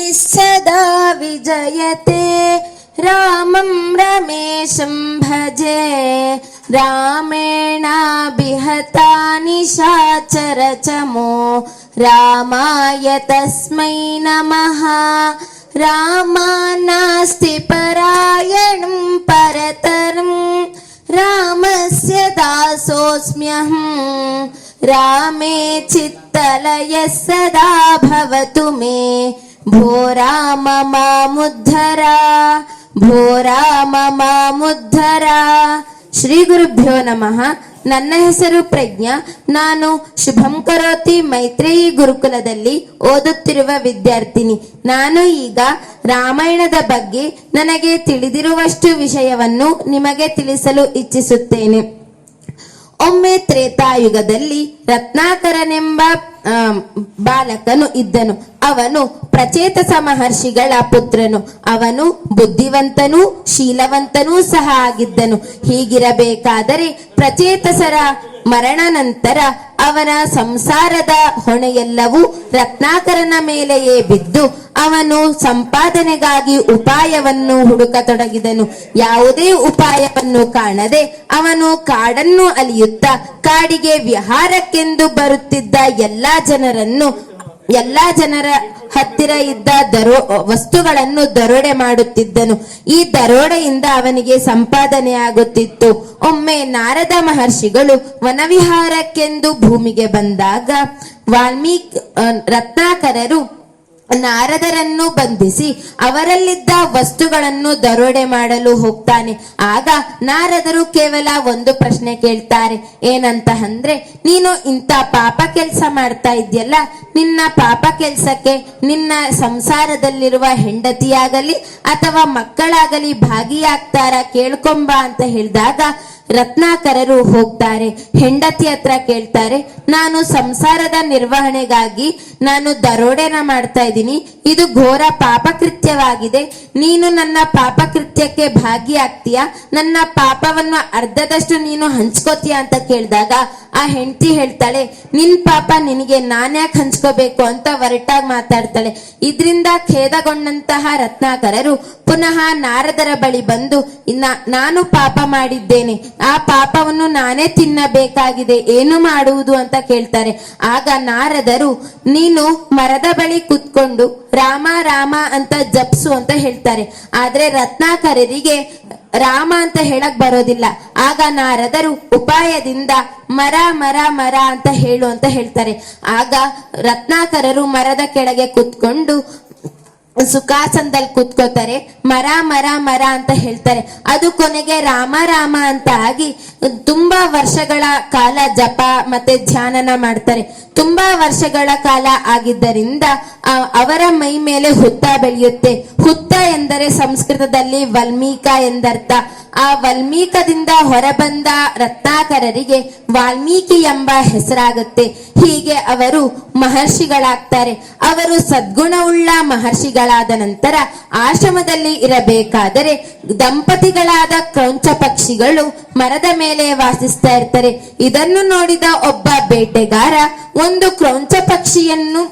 निश्चदा विजयते रामं रमेशं भजे रामेणाभिहता निशाचरचमो रामाय तस्मै नमः। रामा नास्ति परायणं परतरं रामस्य दासोऽस्म्यहं रामे चित्तलयः सदा भवतु मे भो राम मामुद्धर भो राम मामुद्धर। ಶ್ರೀ ಗುರುಭ್ಯೋ ನಮಃ. ನನ್ನ ಹೆಸರು ಪ್ರಜ್ಞಾ. ನಾನು ಶುಭಂ ಕರೋತಿ ಮೈತ್ರೇಯಿ ಗುರುಕುಲದಲ್ಲಿ ಓದುತ್ತಿರುವ ವಿದ್ಯಾರ್ಥಿನಿ. ನಾನು ಈಗ ರಾಮಾಯಣದ ಬಗ್ಗೆ ನನಗೆ ತಿಳಿದಿರುವಷ್ಟು ವಿಷಯವನ್ನು ನಿಮಗೆ ತಿಳಿಸಲು ಇಚ್ಛಿಸುತ್ತೇನೆ. ಒಮ್ಮೆ ತ್ರೇತಾಯುಗದಲ್ಲಿ ರತ್ನಾಕರನೆಂಬ ಬಾಲಕನು ಇದ್ದನು. ಅವನು ಪ್ರಚೇತಸ ಮಹರ್ಷಿಗಳ ಪುತ್ರನು. ಅವನು ಬುದ್ಧಿವಂತನೂ ಶೀಲವಂತನೂ ಸಹ ಆಗಿದ್ದನು. ಹೀಗಿರಬೇಕಾದರೆ ಪ್ರಚೇತಸರ ಮರಣ ನಂತರ ಅವನ ಸಂಸಾರದ ಹೊಣೆಯೆಲ್ಲವೂ ರತ್ನಾಕರನ ಮೇಲೆಯೇ ಬಿದ್ದು ಅವನು ಸಂಪಾದನೆಗಾಗಿ ಉಪಾಯವನ್ನು ಹುಡುಕತೊಡಗಿದನು. ಯಾವುದೇ ಉಪಾಯವನ್ನು ಕಾಣದೆ ಅವನು ಕಾಡನ್ನು ಅಲಿಯುತ್ತಾ ಕಾಡಿಗೆ ವಿಹಾರಕ್ಕೆಂದು ಬರುತ್ತಿದ್ದ ಎಲ್ಲಾ ಜನರ ಹತ್ತಿರ ಇದ್ದ ವಸ್ತುಗಳನ್ನು ದರೋಡೆ ಮಾಡುತ್ತಿದ್ದನು. ಈ ದರೋಡೆಯಿಂದ ಅವನಿಗೆ ಸಂಪಾದನೆ ಆಗುತ್ತಿತ್ತು. ಒಮ್ಮೆ ನಾರದ ಮಹರ್ಷಿಗಳು ವನವಿಹಾರಕ್ಕೆಂದು ಭೂಮಿಗೆ ಬಂದಾಗ ರತ್ನಾಕರರು ನಾರದರನ್ನು ಬಂಧಿಸಿ ಅವರಲ್ಲಿದ್ದ ವಸ್ತುಗಳನ್ನು ದರೋಡೆ ಮಾಡಲು ಹೋಗ್ತಾನೆ. ಆಗ ನಾರದರು ಕೇವಲ ಒಂದು ಪ್ರಶ್ನೆ ಕೇಳ್ತಾರೆ. ಏನಂತ ಅಂದ್ರೆ, ನೀನು ಇಂಥ ಪಾಪ ಕೆಲಸ ಮಾಡ್ತಾ ಇದ್ಯಲ್ಲ, ನಿನ್ನ ಪಾಪ ಕೆಲಸಕ್ಕೆ ನಿನ್ನ ಸಂಸಾರದಲ್ಲಿರುವ ಹೆಂಡತಿಯಾಗಲಿ ಅಥವಾ ಮಕ್ಕಳಾಗಲಿ ಭಾಗಿಯಾಗ್ತಾರ, ಕೇಳ್ಕೊಂಬ ಅಂತ ಹೇಳಿದಾಗ ರತ್ನಾಕರರು ಹೋಗ್ತಾರೆ. ಹೆಂಡತಿ ಹತ್ರ ಕೇಳ್ತಾರೆ, ನಾನು ಸಂಸಾರದ ನಿರ್ವಹಣೆಗಾಗಿ ನಾನು ದರೋಡೆನ ಮಾಡ್ತಾ ಇದ್ದೀನಿ, ಇದು ಘೋರ ಪಾಪಕೃತ್ಯವಾಗಿದೆ. ನೀನು ನನ್ನ ಪಾಪಕೃತ್ಯಕ್ಕೆ ಭಾಗಿಯಾಗ್ತೀಯ, ನನ್ನ ಪಾಪವನ್ನು ಅರ್ಧದಷ್ಟು ನೀನು ಹಂಚ್ಕೋತೀಯ ಅಂತ ಕೇಳಿದಾಗ ಆ ಹೆಂಡತಿ ಹೇಳ್ತಾಳೆ, ನಿನ್ ಪಾಪ ನಿನಗೆ ನಾನ್ಯಾಕೆ ಹಂಚ್ಕೋಬೇಕು ಅಂತ ಒರಟಾಗಿ ಮಾತಾಡ್ತಾಳೆ. ಇದರಿಂದ ಖೇದಗೊಂಡಂತಹ ರತ್ನಾಕರರು ಪುನಃ ನಾರದರ ಬಳಿ ಬಂದು, ನಾನು ಪಾಪ ಮಾಡಿದ್ದೇನೆ, ಆ ಪಾಪವನ್ನು ನಾನೇ ತಿನ್ನಬೇಕಾಗಿದೆ, ಏನು ಮಾಡುವುದು ಅಂತ ಕೇಳ್ತಾರೆ. ಆಗ ನಾರದರು, ನೀನು ಮರದ ಬಳಿ ಕುತ್ಕೊಂಡು ರಾಮ ರಾಮ ಅಂತ ಜಪ್ಸು ಅಂತ ಹೇಳ್ತಾರೆ. ಆದ್ರೆ ರತ್ನಾಕರರಿಗೆ ರಾಮ ಅಂತ ಹೇಳಕ್ ಬರೋದಿಲ್ಲ. ಆಗ ನಾರದರು ಉಪಾಯದಿಂದ ಮರ ಮರ ಮರ ಅಂತ ಹೇಳು ಅಂತ ಹೇಳ್ತಾರೆ. ಆಗ ರತ್ನಾಕರರು ಮರದ ಕೆಳಗೆ ಕುತ್ಕೊಂಡು ಸುಖಾಸನದಲ್ಲಿ ಕೂತ್ಕೋತಾರೆ. ಮರ ಮರ ಮರ ಅಂತ ಹೇಳ್ತಾರೆ. ಅದು ಕೊನೆಗೆ ರಾಮ ರಾಮ ಅಂತ ಆಗಿ ತುಂಬಾ ವರ್ಷಗಳ ಕಾಲ ಜಪ ಮತ್ತೆ ಧ್ಯಾನನ ಮಾಡ್ತಾರೆ. ತುಂಬಾ ವರ್ಷಗಳ ಕಾಲ ಆಗಿದ್ದರಿಂದ ಅವರ ಮೈ ಮೇಲೆ ಹುತ್ತ ಬೆಳೆಯುತ್ತೆ. ಹುತ್ತ ಎಂದರೆ ಸಂಸ್ಕೃತದಲ್ಲಿ ವಲ್ಮೀಕ ಎಂದರ್ಥ. ಆ ವಲ್ಮೀಕದಿಂದ ಹೊರಬಂದ ರತ್ನಾಕರರಿಗೆ ವಾಲ್ಮೀಕಿ ಎಂಬ ಹೆಸರಾಗುತ್ತೆ. ಹೀಗೆ ಅವರು ಮಹರ್ಷಿಗಳಾಗ್ತಾರೆ. ಅವರು ಸದ್ಗುಣವುಳ್ಳ ಮಹರ್ಷಿಗಳಾದ ನಂತರ ಆಶ್ರಮದಲ್ಲಿ ಇರಬೇಕಾದರೆ ದಂಪತಿಗಳಾದ ಕ್ರೌಂಚ ಪಕ್ಷಿಗಳು ಮರದ ಮೇಲೆ ವಾಸಿಸ್ತಾ ಇರ್ತಾರೆ. ಇದನ್ನು ನೋಡಿದ ಒಬ್ಬ ಬೇಟೆಗಾರ ಒಂದು ಕ್ರೌಂಚ ಪಕ್ಷಿಯನ್ನು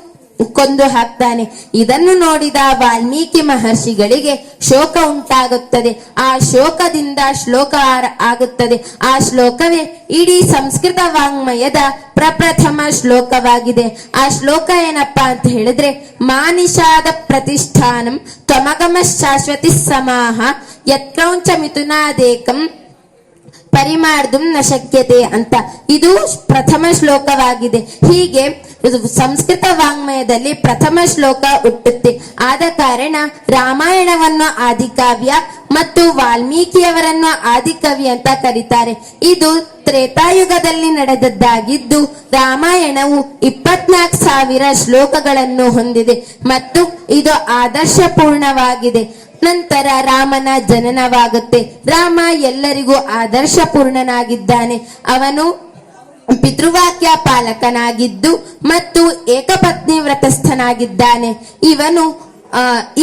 ಕೊಂದು ಹಾಕ್ತಾನೆ. ಇದನ್ನು ನೋಡಿದ ವಾಲ್ಮೀಕಿ ಮಹರ್ಷಿಗಳಿಗೆ ಶೋಕ ಉಂಟಾಗುತ್ತದೆ. ಆ ಶೋಕದಿಂದ ಶ್ಲೋಕ ಆಗುತ್ತದೆ. ಆ ಶ್ಲೋಕವೇ ಇಡೀ ಸಂಸ್ಕೃತ ವಾಂಗ್ಮಯದ ಪ್ರಪ್ರಥಮ ಶ್ಲೋಕವಾಗಿದೆ. ಆ ಶ್ಲೋಕ ಏನಪ್ಪಾ ಅಂತ ಹೇಳಿದ್ರೆ, ಮಾನಿಷಾದ ಪ್ರತಿಷ್ಠಾನಂ ತ್ವಮಗಮ ಶಾಶ್ವತಿ ಸಮಾಹ ಯತ್ಕ್ರೌಂಚ ಮಿಥುನಾದೇಕಂ ಪರಿಮಾರ್ದುಂ ನ ಶಕ್ಯತೆ ಅಂತ. ಇದು ಪ್ರಥಮ ಶ್ಲೋಕವಾಗಿದೆ. ಹೀಗೆ ಸಂಸ್ಕೃತ ವಾಂಗ್ಮಯದಲ್ಲಿ ಪ್ರಥಮ ಶ್ಲೋಕ ಹುಟ್ಟುತ್ತೆ. ಆದ ಕಾರಣ ರಾಮಾಯಣವನ್ನು ಆದಿಕಾವ್ಯ ಮತ್ತು ವಾಲ್ಮೀಕಿಯವರನ್ನು ಆದಿಕವಿ ಅಂತ ಕರೀತಾರೆ. ಇದು ತ್ರೇತಾಯುಗದಲ್ಲಿ ನಡೆದದ್ದಾಗಿದ್ದು ರಾಮಾಯಣವು 24,000 ಶ್ಲೋಕಗಳನ್ನು ಹೊಂದಿದೆ ಮತ್ತು ಇದು ಆದರ್ಶಪೂರ್ಣವಾಗಿದೆ. ನಂತರ ರಾಮನ ಜನನವಾಗುತ್ತೆ. ರಾಮ ಎಲ್ಲರಿಗೂ ಆದರ್ಶಪೂರ್ಣನಾಗಿದ್ದಾನೆ. ಅವನು ಪಿತೃವಾಕ್ಯ ಪಾಲಕನಾಗಿದ್ದು ಮತ್ತು ಏಕಪತ್ನಿ ವ್ರತಸ್ಥನಾಗಿದ್ದಾನೆ. ಇವನು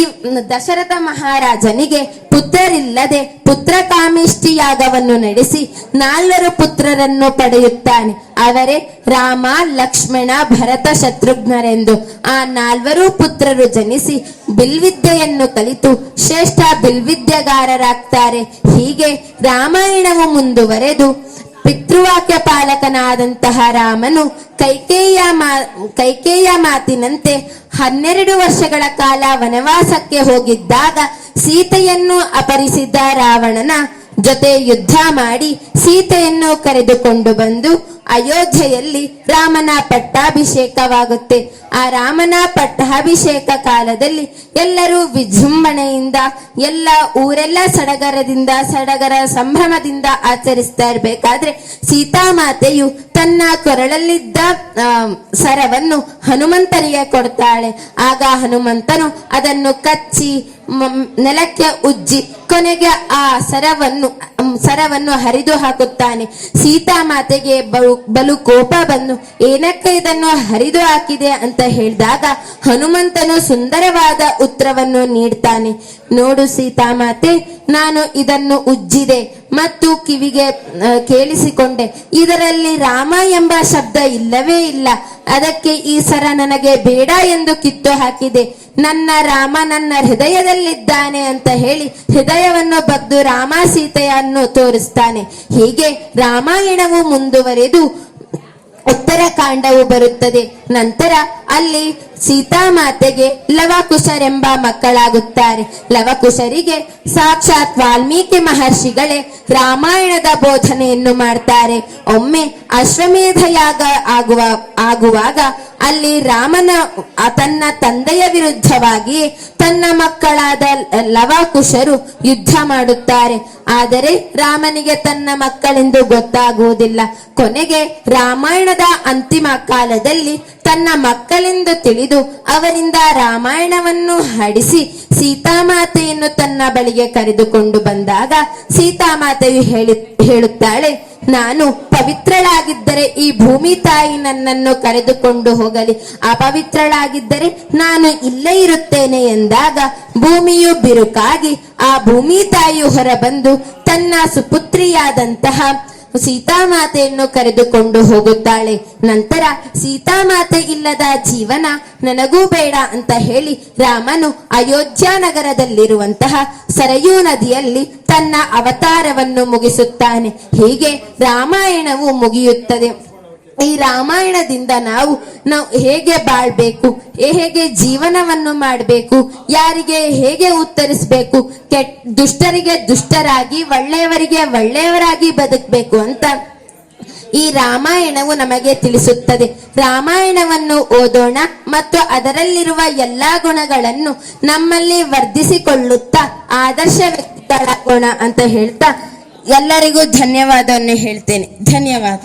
ಈ ದಶರಥ ಮಹಾರಾಜನಿಗೆ ಪುತ್ರರಿಲ್ಲದೆ ಪುತ್ರಕಾಮೇಷ್ಟಿ ಯಾಗವನ್ನು ನಡೆಸಿ 4 ಪುತ್ರರನ್ನು ಪಡೆಯುತ್ತಾನೆ. ಅವರೇ ರಾಮ, ಲಕ್ಷ್ಮಣ, ಭರತ, ಶತ್ರುಘ್ನರೆಂದು. ಆ 4 ಪುತ್ರರು ಜನಿಸಿ ಬಿಲ್ವಿದ್ಯೆಯನ್ನು ಕಲಿತು ಶ್ರೇಷ್ಠ ಬಿಲ್ವಿದ್ಯೆಗಾರರಾಗ್ತಾರೆ. ಹೀಗೆ ರಾಮಾಯಣವು ಮುಂದುವರೆದು ಪಿತೃವಾಕ್ಯ ಪಾಲಕನಾದಂತಹ ರಾಮನು ಕೈಕೇಯ ಮಾತಿನಂತೆ 12 ವರ್ಷಗಳ ಕಾಲ ವನವಾಸಕ್ಕೆ ಹೋಗಿದ್ದಾಗ ಸೀತೆಯನ್ನು ಅಪಹರಿಸಿದ್ದ ರಾವಣನ ಜೊತೆ ಯುದ್ಧ ಮಾಡಿ ಸೀತೆಯನ್ನು ಕರೆದುಕೊಂಡು ಬಂದು ಅಯೋಧ್ಯೆಯಲ್ಲಿ ರಾಮನ ಪಟ್ಟಾಭಿಷೇಕವಾಗುತ್ತೆ. ಆ ರಾಮನ ಪಟ್ಟಾಭಿಷೇಕ ಕಾಲದಲ್ಲಿ ಎಲ್ಲರೂ ವಿಜೃಂಭಣೆಯಿಂದ ಊರೆಲ್ಲ ಸಡಗರ ಸಂಭ್ರಮದಿಂದ ಆಚರಿಸ್ತಾ ಇರಬೇಕಾದ್ರೆ ಸೀತಾಮಾತೆಯು ತನ್ನ ಕೊರಳಲ್ಲಿದ್ದ ಸರವನ್ನು ಹನುಮಂತನಿಗೆ ಕೊಡ್ತಾಳೆ. ಆಗ ಹನುಮಂತನು ಅದನ್ನು ಕಚ್ಚಿ ನೆಲಕ್ಕೆ ಉಜ್ಜಿ ಕೊನೆಗೆ ಆ ಸರವನ್ನು ಹರಿದು ಹಾಕುತ್ತಾನೆ. ಸೀತಾಮಾತೆಗೆ ಬಲು ಕೋಪ ಬಂದು ಏನಕ್ಕೆ ಇದನ್ನು ಹರಿದು ಹಾಕಿದೆ ಅಂತ ಹೇಳಿದಾಗ ಹನುಮಂತನು ಸುಂದರವಾದ ಉತ್ತರವನ್ನು ನೀಡ್ತಾನೆ. ನೋಡು ಸೀತಾಮಾತೆ, ನಾನು ಇದನ್ನು ಉಜ್ಜಿದೆ ಮತ್ತು ಕಿವಿಗೆ ಕೇಳಿಸಿಕೊಂಡೆ. ಇದರಲ್ಲಿ ರಾಮ ಎಂಬ ಶಬ್ದ ಇಲ್ಲವೇ ಇಲ್ಲ. ಅದಕ್ಕೆ ಈ ಸರ ನನಗೆ ಬೇಡ ಎಂದು ಕಿತ್ತು ಹಾಕಿದೆ. ನನ್ನ ರಾಮ ನನ್ನ ಹೃದಯದಲ್ಲಿದ್ದಾನೆ ಅಂತ ಹೇಳಿ ಹೃದಯವನ್ನು ಬಗ್ದು ರಾಮ ಸೀತೆಯನ್ನು ತೋರಿಸ್ತಾನೆ. ಹೀಗೆ ರಾಮಾಯಣವು ಮುಂದುವರೆದು ಉತ್ತರಕಾಂಡವು ಬರುತ್ತದೆ. ನಂತರ ಅಲ್ಲಿ ಸೀತಾಮಾತೆಗೆ ಲವಕುಶರೆಂಬ ಮಕ್ಕಳಾಗುತ್ತಾರೆ. ಲವಕುಶರಿಗೆ ಸಾಕ್ಷಾತ್ ವಾಲ್ಮೀಕಿ ಮಹರ್ಷಿಗಳೇ ರಾಮಾಯಣದ ಬೋಧನೆಯನ್ನು ಮಾಡ್ತಾರೆ. ಒಮ್ಮೆ ಅಶ್ವಮೇಧ ಯಾಗ ಆಗುವಾಗ ಅಲ್ಲಿ ರಾಮನ ತನ್ನ ತಂದೆಯ ವಿರುದ್ಧವಾಗಿ ತನ್ನ ಮಕ್ಕಳಾದ ಲವಕುಶರು ಯುದ್ಧ ಮಾಡುತ್ತಾರೆ. ಆದರೆ ರಾಮನಿಗೆ ತನ್ನ ಮಕ್ಕಳೆಂದು ಗೊತ್ತಾಗುವುದಿಲ್ಲ. ಕೊನೆಗೆ ರಾಮಾಯಣದ ಅಂತಿಮ ಕಾಲದಲ್ಲಿ ತನ್ನ ಮಕ್ಕಳೆಂದು ತಿಳಿದು ಅವರಿಂದ ರಾಮಾಯಣವನ್ನು ಹಾಡಿಸಿ ಸೀತಾಮಾತೆಯನ್ನು ತನ್ನ ಬಳಿಗೆ ಕರೆದುಕೊಂಡು ಬಂದಾಗ ಸೀತಾಮಾತೆಯು ಹೇಳುತ್ತಾಳೆ, ನಾನು ಪವಿತ್ರಳಾಗಿದ್ದರೆ ಈ ಭೂಮಿ ತಾಯಿ ನನ್ನನ್ನು ಕರೆದುಕೊಂಡು ಹೋಗಲಿ, ಅಪವಿತ್ರಳಾಗಿದ್ದರೆ ನಾನು ಇಲ್ಲೇ ಇರುತ್ತೇನೆ ಎಂದಾಗ ಭೂಮಿಯು ಬಿರುಕಾಗಿ ಆ ಭೂಮಿ ತಾಯಿಯು ಹೊರಬಂದು ತನ್ನ ಸುಪುತ್ರಿಯಾದಂತಹ ಸೀತಾಮಾತೆಯನ್ನು ಕರೆದುಕೊಂಡು ಹೋಗುತ್ತಾಳೆ. ನಂತರ ಸೀತಾಮಾತೆ ಇಲ್ಲದ ಜೀವನ ನನಗೂ ಬೇಡ ಅಂತ ಹೇಳಿ ರಾಮನು ಅಯೋಧ್ಯ ನಗರದಲ್ಲಿರುವಂತಹ ಸರಯೂ ನದಿಯಲ್ಲಿ ತನ್ನ ಅವತಾರವನ್ನು ಮುಗಿಸುತ್ತಾನೆ. ಹೀಗೆ ರಾಮಾಯಣವು ಮುಗಿಯುತ್ತದೆ. ಈ ರಾಮಾಯಣದಿಂದ ನಾವು ಹೇಗೆ ಬಾಳ್ಬೇಕು, ಹೇಗೆ ಜೀವನವನ್ನು ಮಾಡಬೇಕು, ಯಾರಿಗೆ ಹೇಗೆ ಉತ್ತರಿಸಬೇಕು, ದುಷ್ಟರಿಗೆ ದುಷ್ಟರಾಗಿ ಒಳ್ಳೆಯವರಿಗೆ ಒಳ್ಳೆಯವರಾಗಿ ಬದುಕಬೇಕು ಅಂತ ಈ ರಾಮಾಯಣವು ನಮಗೆ ತಿಳಿಸುತ್ತದೆ. ರಾಮಾಯಣವನ್ನು ಓದೋಣ ಮತ್ತು ಅದರಲ್ಲಿರುವ ಎಲ್ಲಾ ಗುಣಗಳನ್ನು ನಮ್ಮಲ್ಲಿ ವರ್ಧಿಸಿಕೊಳ್ಳುತ್ತಾ ಆದರ್ಶ ವ್ಯಕ್ತಿಗಳಾಗೋಣ ಅಂತ ಹೇಳ್ತಾ ಎಲ್ಲರಿಗೂ ಧನ್ಯವಾದವನ್ನು ಹೇಳ್ತೇನೆ. ಧನ್ಯವಾದ.